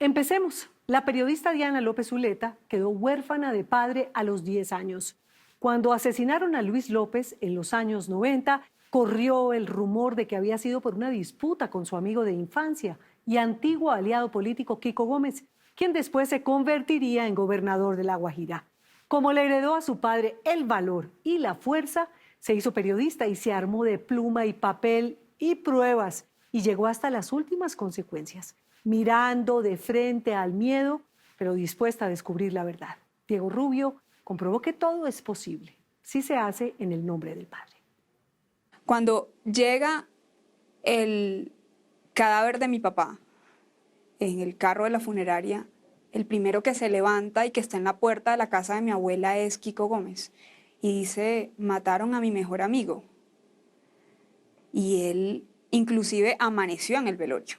Empecemos. La periodista Diana López Zuleta quedó huérfana de padre a los 10 años. Cuando asesinaron a Luis López en los años 90, corrió el rumor de que había sido por una disputa con su amigo de infancia y antiguo aliado político Kiko Gómez, quien después se convertiría en gobernador de La Guajira. Como le heredó a su padre el valor y la fuerza, se hizo periodista y se armó de pluma y papel y pruebas y llegó hasta las últimas consecuencias, mirando de frente al miedo, pero dispuesta a descubrir la verdad. Diego Rubio comprobó que todo es posible si se hace en el nombre del Padre. Cuando llega el cadáver de mi papá en el carro de la funeraria, el primero que se levanta y que está en la puerta de la casa de mi abuela es Kiko Gómez y dice: mataron a mi mejor amigo. Y él inclusive amaneció en el velorio.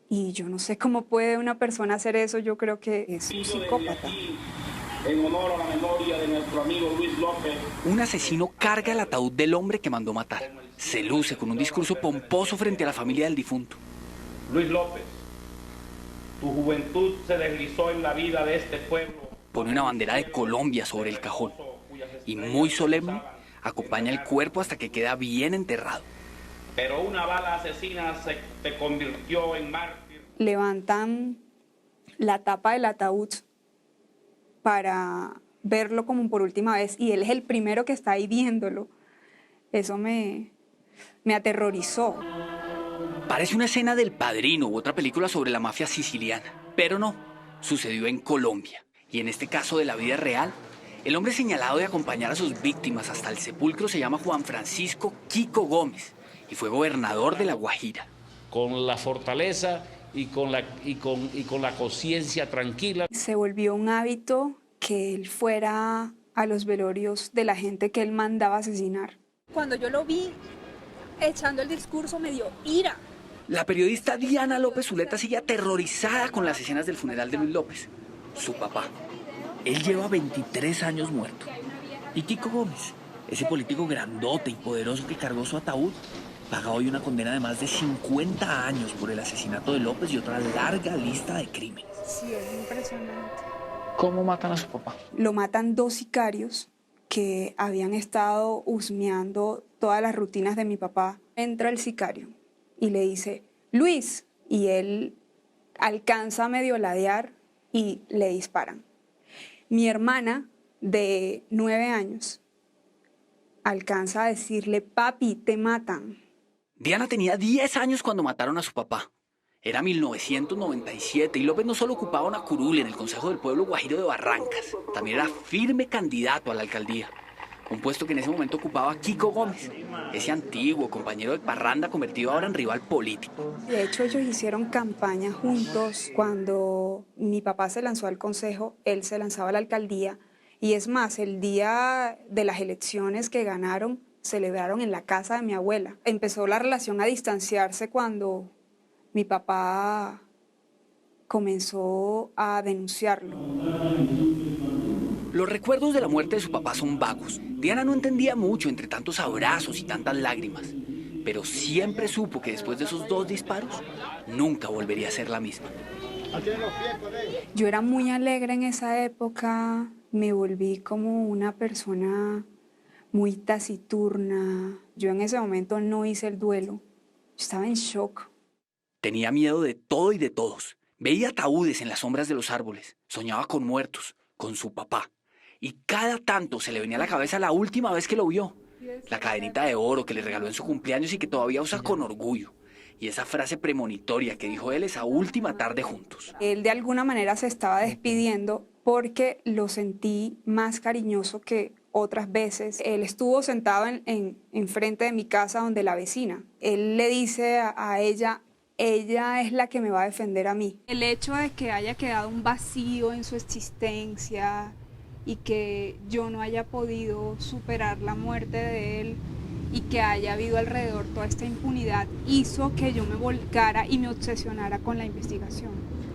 Y yo no sé cómo puede una persona hacer eso, yo creo que es un psicópata. En honor a la memoria de nuestro amigo Luis López. Un asesino carga el ataúd del hombre que mandó matar. Se luce con un discurso pomposo frente a la familia del difunto. Luis López, tu juventud se deslizó en la vida de este pueblo. Pone una bandera de Colombia sobre el cajón y muy solemne acompaña el cuerpo hasta que queda bien enterrado. Pero una bala asesina te convirtió en mártir. Levantan la tapa del ataúd para verlo como por última vez y él es el primero que está ahí viéndolo. Eso me aterrorizó. Parece una escena del Padrino u otra película sobre la mafia siciliana, pero no, sucedió en Colombia. Y en este caso de la vida real, el hombre señalado de acompañar a sus víctimas hasta el sepulcro se llama Juan Francisco Kiko Gómez y fue gobernador de La Guajira. Con la fortaleza y con la conciencia tranquila. Se volvió un hábito que él fuera a los velorios de la gente que él mandaba asesinar. Cuando yo lo vi echando el discurso me dio ira. La periodista Diana López Zuleta sigue aterrorizada con las escenas del funeral de Luis López, su papá. Él lleva 23 años muerto. Y Kiko Gómez, ese político grandote y poderoso que cargó su ataúd, paga hoy una condena de más de 50 años por el asesinato de López y otra larga lista de crímenes. Sí, es impresionante. ¿Cómo matan a su papá? Lo matan dos sicarios que habían estado husmeando todas las rutinas de mi papá. Entra el sicario y le dice: Luis, y él alcanza a medio ladear y le disparan. Mi hermana, de 9 años, alcanza a decirle: papi, te matan. Diana tenía 10 años cuando mataron a su papá. Era 1997 y López no solo ocupaba una curul en el Consejo del Pueblo Guajiro de Barrancas, también era firme candidato a la alcaldía. Un puesto que en ese momento ocupaba Kiko Gómez, ese antiguo compañero de parranda convertido ahora en rival político. De hecho, ellos hicieron campaña juntos. Cuando mi papá se lanzó al consejo, él se lanzaba a la alcaldía. Y es más, el día de las elecciones que ganaron, celebraron en la casa de mi abuela. Empezó la relación a distanciarse cuando mi papá comenzó a denunciarlo. Los recuerdos de la muerte de su papá son vagos. Diana no entendía mucho entre tantos abrazos y tantas lágrimas, pero siempre supo que después de esos 2 disparos, nunca volvería a ser la misma. Yo era muy alegre en esa época, me volví como una persona muy taciturna. Yo en ese momento no hice el duelo, yo estaba en shock. Tenía miedo de todo y de todos. Veía ataúdes en las sombras de los árboles, soñaba con muertos, con su papá. Y cada tanto se le venía a la cabeza la última vez que lo vio. La cadenita de oro que le regaló en su cumpleaños y que todavía usa con orgullo. Y esa frase premonitoria que dijo él esa última tarde juntos. Él de alguna manera se estaba despidiendo porque lo sentí más cariñoso que otras veces. Él estuvo sentado en frente de mi casa donde la vecina. Él le dice a ella: ella es la que me va a defender a mí. El hecho de que haya quedado un vacío en su existencia y que yo no haya podido superar la muerte de él y que haya habido alrededor toda esta impunidad hizo que yo me volcara y me obsesionara con la investigación.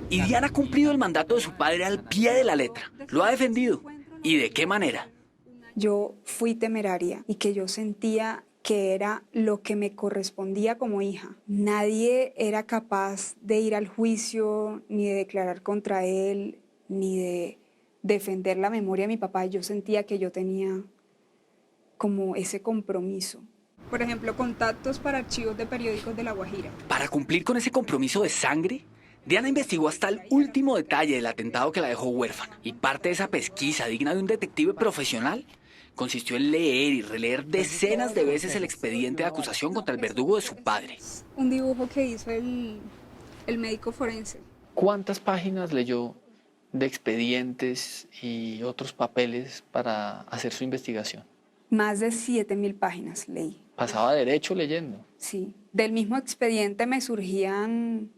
Y Diana ha cumplido el mandato de su padre al pie de la letra. Lo ha defendido. ¿Y de qué manera? Yo fui temeraria y que yo sentía que era lo que me correspondía como hija. Nadie era capaz de ir al juicio, ni de declarar contra él, ni de defender la memoria de mi papá. Yo sentía que yo tenía como ese compromiso. Por ejemplo, contactos para archivos de periódicos de La Guajira. Para cumplir con ese compromiso de sangre, Diana investigó hasta el último detalle del atentado que la dejó huérfana. Y parte de esa pesquisa, digna de un detective profesional, consistió en leer y releer decenas de veces el expediente de acusación contra el verdugo de su padre. Un dibujo que hizo el médico forense. ¿Cuántas páginas leyó de expedientes y otros papeles para hacer su investigación? Más de 7.000 páginas leí. Pasaba derecho leyendo. Sí, del mismo expediente me surgían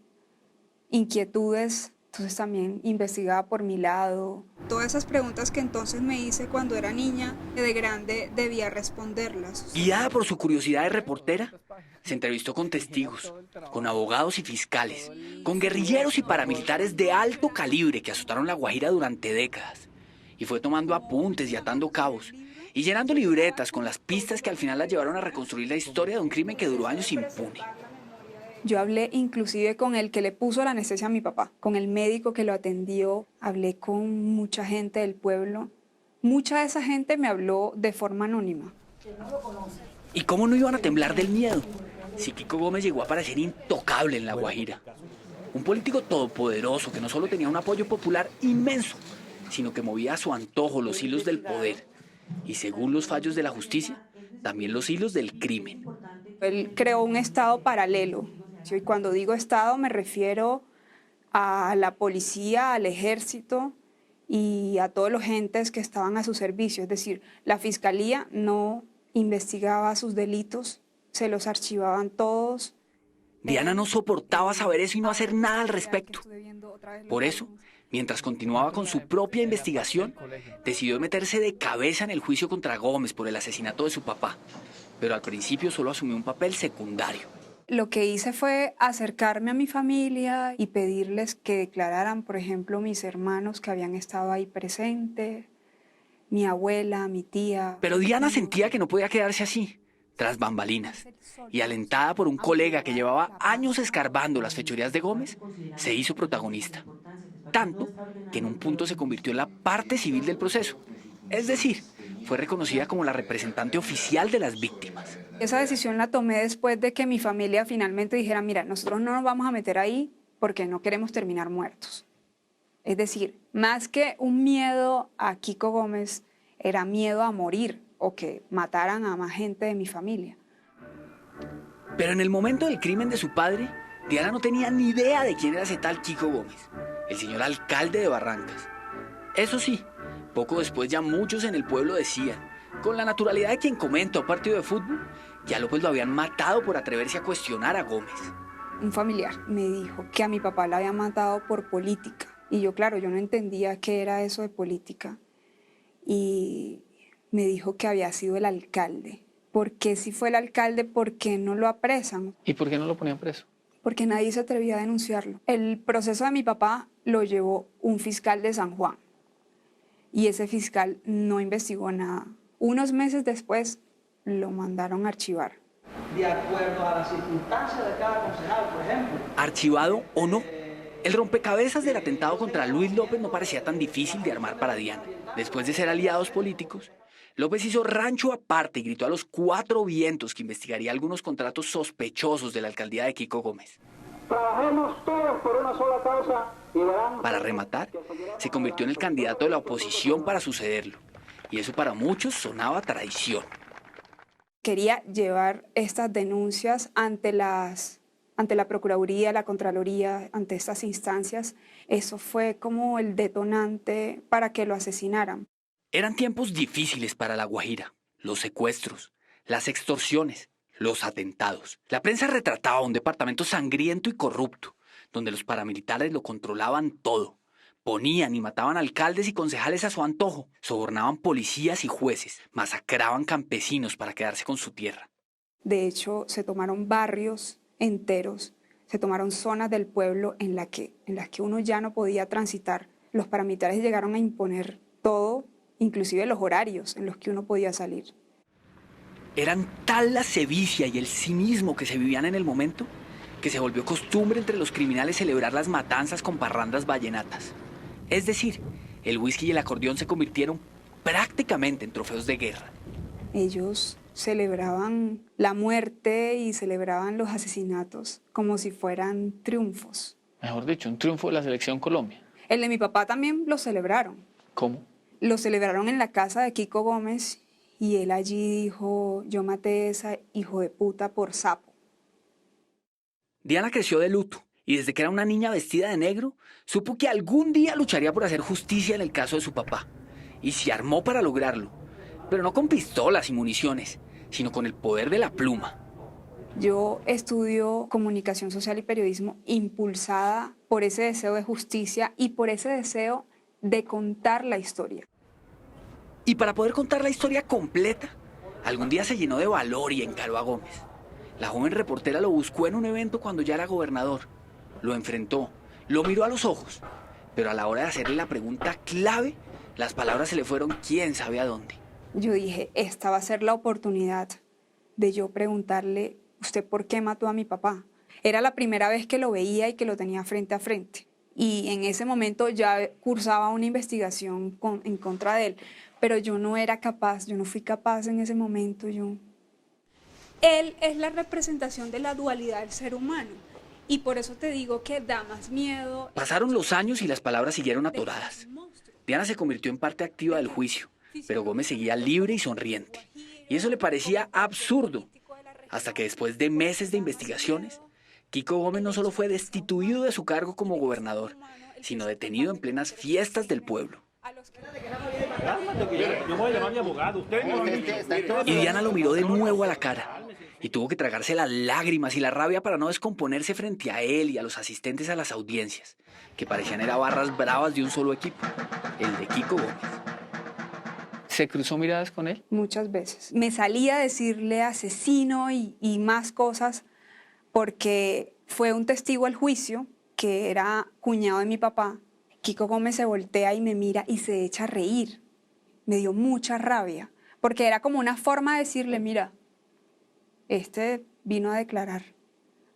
inquietudes, entonces también investigaba por mi lado. Todas esas preguntas que entonces me hice cuando era niña, de grande debía responderlas. Guiada por su curiosidad de reportera, se entrevistó con testigos, con abogados y fiscales, con guerrilleros y paramilitares de alto calibre que azotaron La Guajira durante décadas. Y fue tomando apuntes y atando cabos, y llenando libretas con las pistas que al final la llevaron a reconstruir la historia de un crimen que duró años impune. Yo hablé inclusive con el que le puso la anestesia a mi papá, con el médico que lo atendió, hablé con mucha gente del pueblo. Mucha de esa gente me habló de forma anónima. ¿Y cómo no iban a temblar del miedo? Si Kiko Gómez llegó a parecer intocable en La Guajira. Un político todopoderoso que no solo tenía un apoyo popular inmenso, sino que movía a su antojo los hilos del poder. Y según los fallos de la justicia, también los hilos del crimen. Él creó un estado paralelo. Y cuando digo estado me refiero a la policía, al ejército y a todos los entes que estaban a su servicio. Es decir, la fiscalía no investigaba sus delitos, se los archivaban todos. Diana no soportaba saber eso y no hacer nada al respecto. Por eso, mientras continuaba con su propia investigación, decidió meterse de cabeza en el juicio contra Gómez por el asesinato de su papá. Pero al principio solo asumió un papel secundario. Lo que hice fue acercarme a mi familia y pedirles que declararan, por ejemplo, mis hermanos que habían estado ahí presentes, mi abuela, mi tía. Pero Diana sentía que no podía quedarse así, tras bambalinas. Y alentada por un colega que llevaba años escarbando las fechorías de Gómez, se hizo protagonista. Tanto que en un punto se convirtió en la parte civil del proceso. Es decir, fue reconocida como la representante oficial de las víctimas. Esa decisión la tomé después de que mi familia finalmente dijera, mira, nosotros no nos vamos a meter ahí porque no queremos terminar muertos. Es decir, más que un miedo a Kiko Gómez, era miedo a morir o que mataran a más gente de mi familia. Pero en el momento del crimen de su padre, Diana no tenía ni idea de quién era ese tal Kiko Gómez, el señor alcalde de Barrancas. Eso sí, poco después ya muchos en el pueblo decían, con la naturalidad de quien comenta un partido de fútbol, que a López lo habían matado por atreverse a cuestionar a Gómez. Un familiar me dijo que a mi papá la habían matado por política. Y yo, claro, yo no entendía qué era eso de política. Y me dijo que había sido el alcalde. ¿Por qué si fue el alcalde, por qué no lo apresan? ¿Y por qué no lo ponían preso? Porque nadie se atrevía a denunciarlo. El proceso de mi papá lo llevó un fiscal de San Juan. Y ese fiscal no investigó nada. Unos meses después lo mandaron a archivar. De acuerdo a las circunstancias de cada concejal, por ejemplo. Archivado o no, el rompecabezas del atentado contra Luis López no parecía tan difícil de armar para Diana. Después de ser aliados políticos, López hizo rancho aparte y gritó a los 4 vientos que investigaría algunos contratos sospechosos de la alcaldía de Kiko Gómez. Trabajemos todos por una sola causa y verán... Para rematar, se convirtió en el candidato de la oposición para sucederlo. Y eso para muchos sonaba traición. Quería llevar estas denuncias ante la Procuraduría, la Contraloría, ante estas instancias. Eso fue como el detonante para que lo asesinaran. Eran tiempos difíciles para La Guajira. Los secuestros, las extorsiones, los atentados. La prensa retrataba un departamento sangriento y corrupto, donde los paramilitares lo controlaban todo. Ponían y mataban alcaldes y concejales a su antojo, sobornaban policías y jueces, masacraban campesinos para quedarse con su tierra. De hecho, se tomaron barrios enteros, se tomaron zonas del pueblo en las que uno ya no podía transitar. Los paramilitares llegaron a imponer todo, inclusive los horarios en los que uno podía salir. Eran tal la sevicia y el cinismo que se vivían en el momento que se volvió costumbre entre los criminales celebrar las matanzas con parrandas vallenatas. Es decir, el whisky y el acordeón se convirtieron prácticamente en trofeos de guerra. Ellos celebraban la muerte y celebraban los asesinatos como si fueran triunfos. Mejor dicho, un triunfo de la selección Colombia. El de mi papá también lo celebraron. ¿Cómo? Lo celebraron en la casa de Kiko Gómez y él allí dijo, yo maté a ese hijo de puta por sapo. Diana creció de luto y desde que era una niña vestida de negro, supo que algún día lucharía por hacer justicia en el caso de su papá. Y se armó para lograrlo, pero no con pistolas y municiones, sino con el poder de la pluma. Yo estudio comunicación social y periodismo impulsada por ese deseo de justicia y por ese deseo de contar la historia. Y para poder contar la historia completa, algún día se llenó de valor y encaró a Gómez. La joven reportera lo buscó en un evento cuando ya era gobernador. Lo enfrentó, lo miró a los ojos, pero a la hora de hacerle la pregunta clave, las palabras se le fueron quién sabe a dónde. Yo dije, esta va a ser la oportunidad de yo preguntarle, ¿usted por qué mató a mi papá? Era la primera vez que lo veía y que lo tenía frente a frente. Y en ese momento ya cursaba una investigación en contra de él, pero yo no era capaz, yo no fui capaz en ese momento. Él es la representación de la dualidad del ser humano y por eso te digo que da más miedo. Pasaron los años y las palabras siguieron atoradas. Diana se convirtió en parte activa del juicio, pero Gómez seguía libre y sonriente. Y eso le parecía absurdo, hasta que después de meses de investigaciones, Kiko Gómez no solo fue destituido de su cargo como gobernador, sino detenido en plenas fiestas del pueblo. Y Diana lo miró de nuevo a la cara y tuvo que tragarse las lágrimas y la rabia para no descomponerse frente a él y a los asistentes a las audiencias, que parecían era barras bravas de un solo equipo, el de Kiko Gómez. ¿Se cruzó miradas con él? Muchas veces. Me salía a decirle asesino y más cosas porque fue un testigo al juicio que era cuñado de mi papá. Kiko Gómez se voltea y me mira y se echa a reír. Me dio mucha rabia porque era como una forma de decirle, mira, este vino a declarar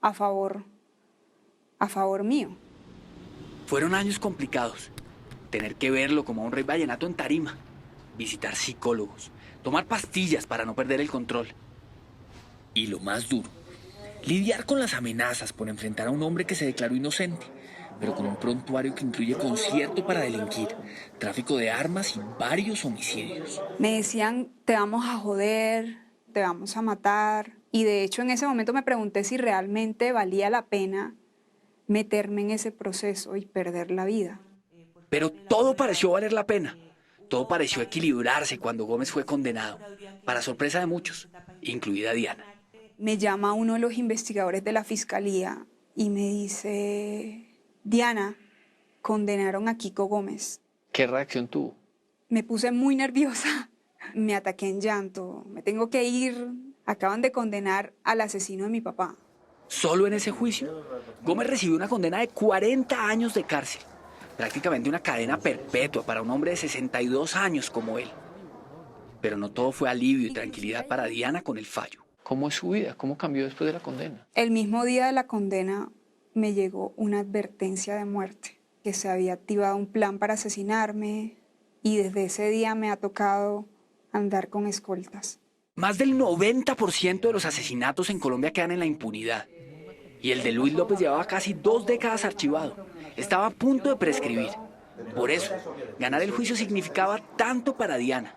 a favor mío. Fueron años complicados. Tener que verlo como a un rey vallenato en tarima, visitar psicólogos, tomar pastillas para no perder el control. Y lo más duro, lidiar con las amenazas por enfrentar a un hombre que se declaró inocente, pero con un prontuario que incluye concierto para delinquir, tráfico de armas y varios homicidios. Me decían, te vamos a joder, te vamos a matar. Y de hecho en ese momento me pregunté si realmente valía la pena meterme en ese proceso y perder la vida. Pero todo pareció valer la pena. Todo pareció equilibrarse cuando Gómez fue condenado, para sorpresa de muchos, incluida Diana. Me llama uno de los investigadores de la fiscalía y me dice, Diana, condenaron a Kiko Gómez. ¿Qué reacción tuvo? Me puse muy nerviosa, me ataqué en llanto, me tengo que ir, acaban de condenar al asesino de mi papá. Solo en ese juicio, Gómez recibió una condena de 40 años de cárcel, prácticamente una cadena perpetua para un hombre de 62 años como él. Pero no todo fue alivio y tranquilidad para Diana con el fallo. ¿Cómo es su vida? ¿Cómo cambió después de la condena? El mismo día de la condena me llegó una advertencia de muerte, que se había activado un plan para asesinarme y desde ese día me ha tocado andar con escoltas. Más del 90% de los asesinatos en Colombia quedan en la impunidad. Y el de Luis López llevaba casi 2 décadas archivado. Estaba a punto de prescribir. Por eso, ganar el juicio significaba tanto para Diana.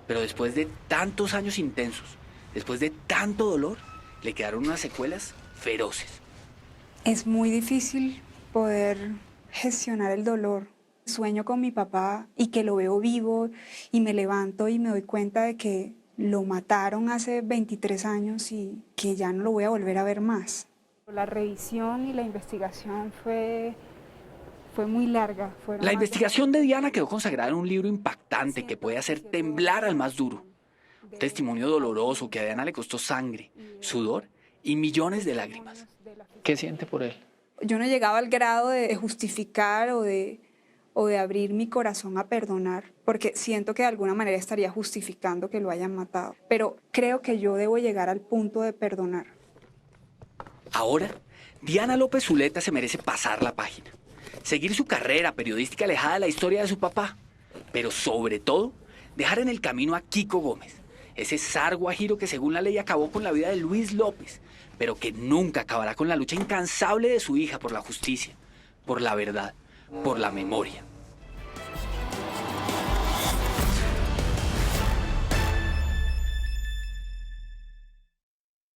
Pero después de tantos años intensos, después de tanto dolor, le quedaron unas secuelas feroces. Es muy difícil poder gestionar el dolor. Sueño con mi papá y que lo veo vivo y me levanto y me doy cuenta de que lo mataron hace 23 años y que ya no lo voy a volver a ver más. La revisión y la investigación fue muy larga. La investigación de Diana quedó consagrada en un libro impactante que puede hacer temblar al más duro. Un testimonio doloroso que a Diana le costó sangre, sudor y millones de lágrimas. ¿Qué siente por él? Yo no llegaba al grado de justificar o de o de abrir mi corazón a perdonar, porque siento que de alguna manera estaría justificando que lo hayan matado. Pero creo que yo debo llegar al punto de perdonar. Ahora, Diana López Zuleta se merece pasar la página, seguir su carrera periodística alejada de la historia de su papá, pero sobre todo, dejar en el camino a Kiko Gómez, ese zar guajiro que según la ley acabó con la vida de Luis López, pero que nunca acabará con la lucha incansable de su hija por la justicia, por la verdad, por la memoria.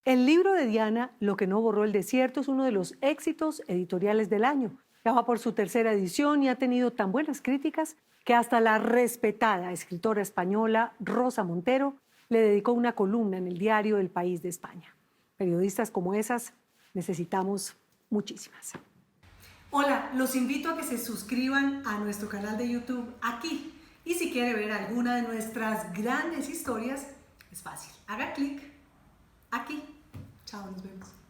El libro de Diana, Lo que no borró el desierto, es uno de los éxitos editoriales del año. Ya va por su tercera edición y ha tenido tan buenas críticas que hasta la respetada escritora española Rosa Montero le dedicó una columna en el diario El País de España. Periodistas como esas necesitamos muchísimas. Hola, los invito a que se suscriban a nuestro canal de YouTube aquí. Y si quiere ver alguna de nuestras grandes historias, es fácil. Haga clic aquí. Chao, nos vemos.